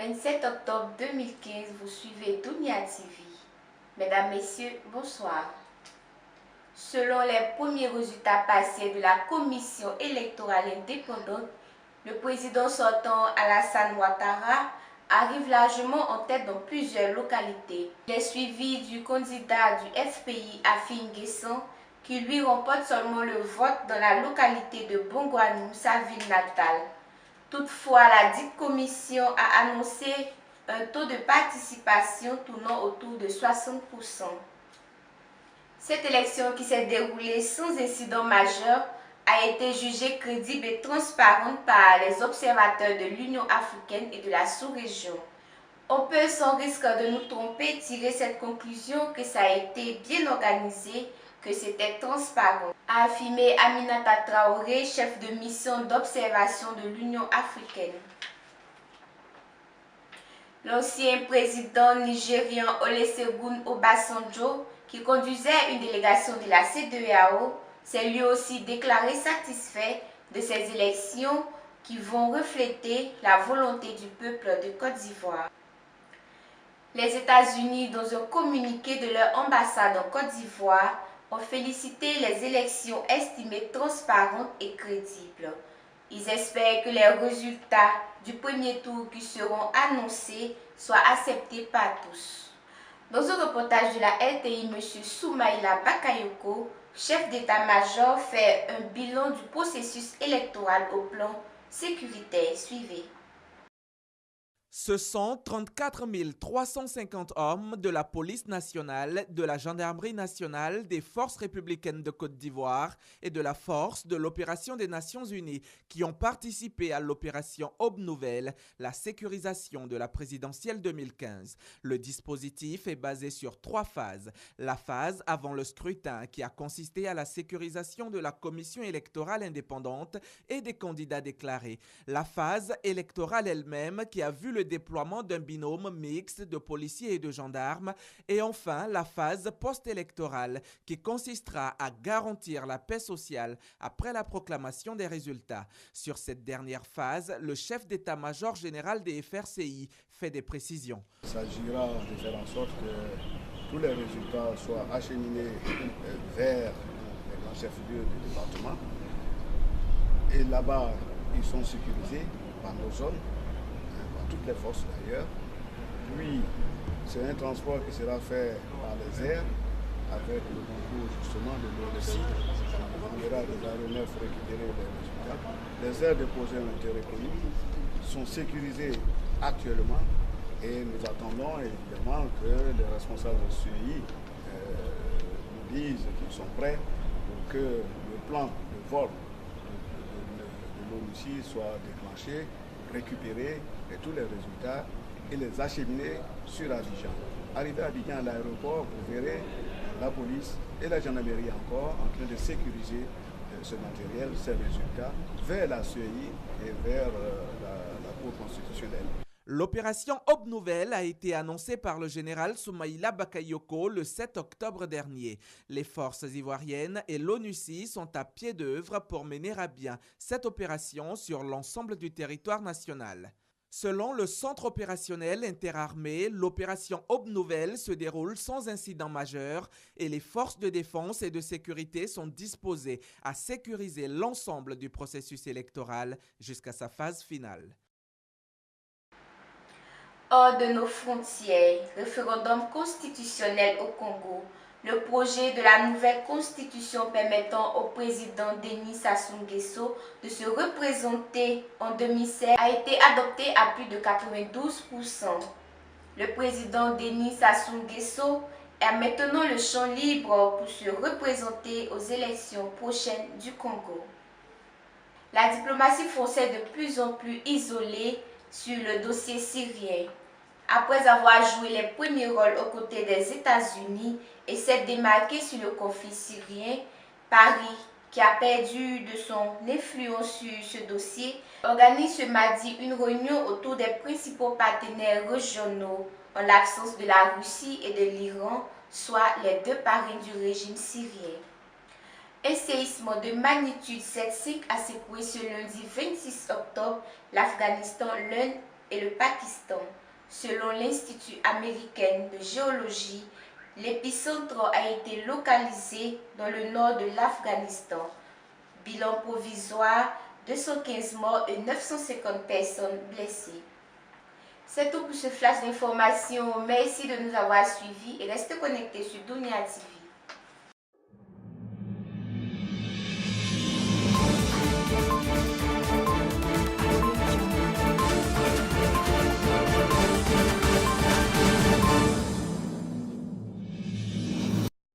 27 octobre 2015, vous suivez Dunia TV. Mesdames, Messieurs, bonsoir. Selon les premiers résultats passés de la Commission électorale indépendante, le président sortant Alassane Ouattara arrive largement en tête dans plusieurs localités. Il est suivi du candidat du FPI Afin Guessan qui lui remporte seulement le vote dans la localité de Bongouanou, sa ville natale. Toutefois, la dite commission a annoncé un taux de participation tournant autour de 60%. Cette élection qui s'est déroulée sans incident majeur a été jugée crédible et transparente par les observateurs de l'Union africaine et de la sous-région. On peut sans risque de nous tromper tirer cette conclusion que ça a été bien organisé, que c'était transparent, a affirmé Aminata Traoré, chef de mission d'observation de l'Union africaine. L'ancien président nigérien Olusegun Obasanjo, qui conduisait une délégation de la CEDEAO, s'est lui aussi déclaré satisfait de ces élections qui vont refléter la volonté du peuple de Côte d'Ivoire. Les États-Unis, dans un communiqué de leur ambassade en Côte d'Ivoire, ont félicité les élections estimées transparentes et crédibles. Ils espèrent que les résultats du premier tour qui seront annoncés soient acceptés par tous. Dans un reportage de la RTI, M. Soumaïla Bakayoko, chef d'état-major, fait un bilan du processus électoral au plan sécuritaire. Suivez. Ce sont 34 350 hommes de la police nationale, de la gendarmerie nationale, des forces républicaines de Côte d'Ivoire et de la force de l'opération des Nations Unies qui ont participé à l'opération Aube Nouvelle, la sécurisation de la présidentielle 2015. Le dispositif est basé sur 3 phases. La phase avant le scrutin qui a consisté à la sécurisation de la commission électorale indépendante et des candidats déclarés. La phase électorale elle-même qui a vu le déploiement d'un binôme mixte de policiers et de gendarmes, et enfin la phase post-électorale qui consistera à garantir la paix sociale après la proclamation des résultats. Sur cette dernière phase, le chef d'état-major général des FRCI fait des précisions. Il s'agira de faire en sorte que tous les résultats soient acheminés vers les grands chefs-lieux du département, et là-bas ils sont sécurisés par nos zones, toutes les forces d'ailleurs. Puis c'est un transport qui sera fait par les airs avec le concours justement de l'ONECI. On verra des aéronefs récupérer les résultats. Les aires déposées ont été reconnues, sont sécurisées actuellement et nous attendons évidemment que les responsables de CEI nous disent qu'ils sont prêts pour que le plan de vol de l'ONECI soit déclenché, récupérer et tous les résultats et les acheminer sur Abidjan. Arrivé à Abidjan à l'aéroport, vous verrez la police et la gendarmerie encore en train de sécuriser ce matériel, ces résultats, vers la CEI et vers la Cour constitutionnelle. L'opération Aube Nouvelle a été annoncée par le général Soumaïla Bakayoko le 7 octobre dernier. Les forces ivoiriennes et l'ONUCI sont à pied d'œuvre pour mener à bien cette opération sur l'ensemble du territoire national. Selon le centre opérationnel interarmé, l'opération Aube Nouvelle se déroule sans incident majeur et les forces de défense et de sécurité sont disposées à sécuriser l'ensemble du processus électoral jusqu'à sa phase finale. Hors de nos frontières, référendum constitutionnel au Congo. Le projet de la nouvelle constitution permettant au président Denis Sassou Nguesso de se représenter en 2016 a été adopté à plus de 92%. Le président Denis Sassou Nguesso a maintenant le champ libre pour se représenter aux élections prochaines du Congo. La diplomatie française est de plus en plus isolée sur le dossier syrien. Après avoir joué les premiers rôles aux côtés des États-Unis et s'être démarqué sur le conflit syrien, Paris, qui a perdu de son influence sur ce dossier, organise ce mardi une réunion autour des principaux partenaires régionaux en l'absence de la Russie et de l'Iran, soit les 2 parrains du régime syrien. Un séisme de magnitude 7,5 a secoué ce lundi 26 octobre l'Afghanistan, l'Inde et le Pakistan. Selon l'Institut américain de géologie, l'épicentre a été localisé dans le nord de l'Afghanistan. Bilan provisoire, 215 morts et 950 personnes blessées. C'est tout pour ce flash d'information. Merci de nous avoir suivis et restez connectés sur Dunia TV.